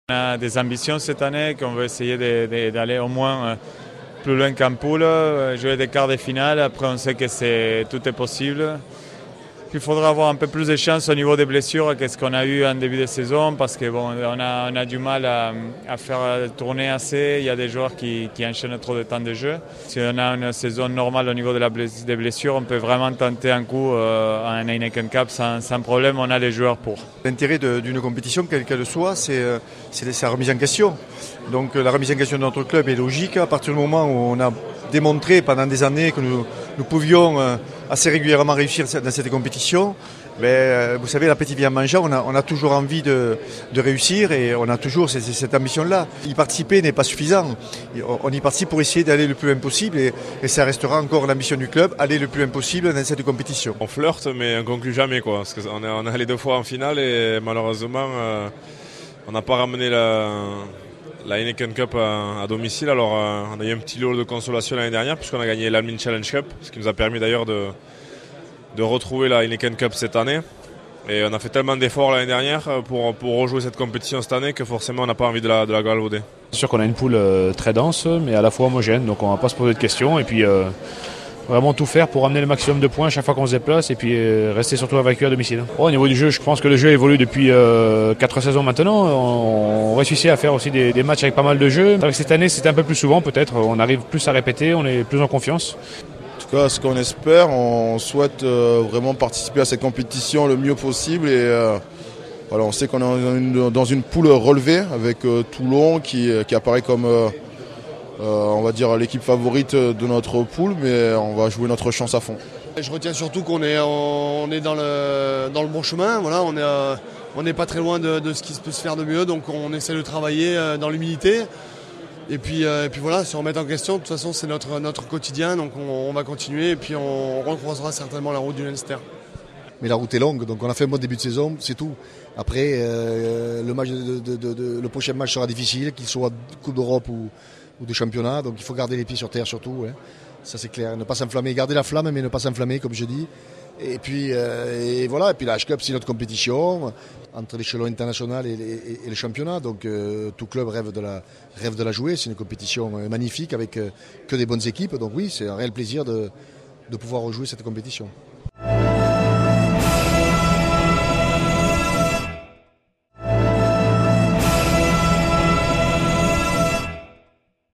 On a des ambitions cette année qu'on veut essayer d'aller au moins plus loin qu'en poule, jouer des quarts de finale. Après, on sait que tout est possible. Il faudra avoir un peu plus de chance au niveau des blessures que ce qu'on a eu en début de saison parce que bon, on a du mal à faire tourner assez. Il y a des joueurs qui enchaînent trop de temps de jeu. Si on a une saison normale au niveau des blessures, on peut vraiment tenter un coup en Heineken Cup sans problème. On a les joueurs pour. L'intérêt d'une compétition, quelle qu'elle soit, c'est sa remise en question. Donc la remise en question de notre club est logique à partir du moment où on a démontré pendant des années que nous pouvions assez régulièrement réussir dans cette compétition. Mais vous savez, l'appétit vient en mangeant, on a toujours envie de réussir et on a toujours cette ambition-là. Y participer n'est pas suffisant. On y participe pour essayer d'aller le plus loin possible et ça restera encore l'ambition du club, aller le plus loin possible dans cette compétition. On flirte mais on conclut jamais, quoi, parce qu'on est allé 2 fois en finale et malheureusement on n'a pas ramené la Heineken Cup à domicile. Alors on a eu un petit lot de consolation l'année dernière puisqu'on a gagné l'Almin Challenge Cup, ce qui nous a permis d'ailleurs de retrouver la Heineken Cup cette année. Et on a fait tellement d'efforts l'année dernière pour rejouer cette compétition cette année que forcément on n'a pas envie de la galvauder. C'est sûr qu'on a une poule très dense mais à la fois homogène, donc on ne va pas se poser de questions et puis vraiment tout faire pour ramener le maximum de points chaque fois qu'on se déplace et puis rester surtout vainqueur à domicile. Au niveau du jeu, je pense que le jeu évolue depuis 4 saisons maintenant. On réussit à faire aussi des matchs avec pas mal de jeux. Avec cette année, c'était un peu plus souvent peut-être. On arrive plus à répéter, on est plus en confiance. En tout cas, ce qu'on espère, on souhaite vraiment participer à cette compétition le mieux possible. Et voilà, on sait qu'on est dans une poule relevée avec Toulon qui apparaît comme on va dire l'équipe favorite de notre poule, mais on va jouer notre chance à fond. Je retiens surtout qu'on est dans le bon chemin. Voilà, on n'est pas très loin de ce qui peut se faire de mieux, donc on essaie de travailler dans l'humilité. Et puis voilà, si on remet en question, de toute façon c'est notre quotidien, donc on va continuer et puis on recroisera certainement la route du Leinster. Mais la route est longue, donc on a fait un bon début de saison, c'est tout. Après, le prochain match sera difficile, qu'il soit Coupe d'Europe ou de championnat, donc il faut garder les pieds sur terre surtout, hein. Ça c'est clair, ne pas s'enflammer, garder la flamme mais ne pas s'enflammer comme je dis. Et puis voilà, et puis la H-Cup c'est notre compétition entre l'échelon international et le championnat, donc tout club rêve de la jouer, c'est une compétition magnifique avec que des bonnes équipes, donc oui c'est un réel plaisir de pouvoir rejouer cette compétition.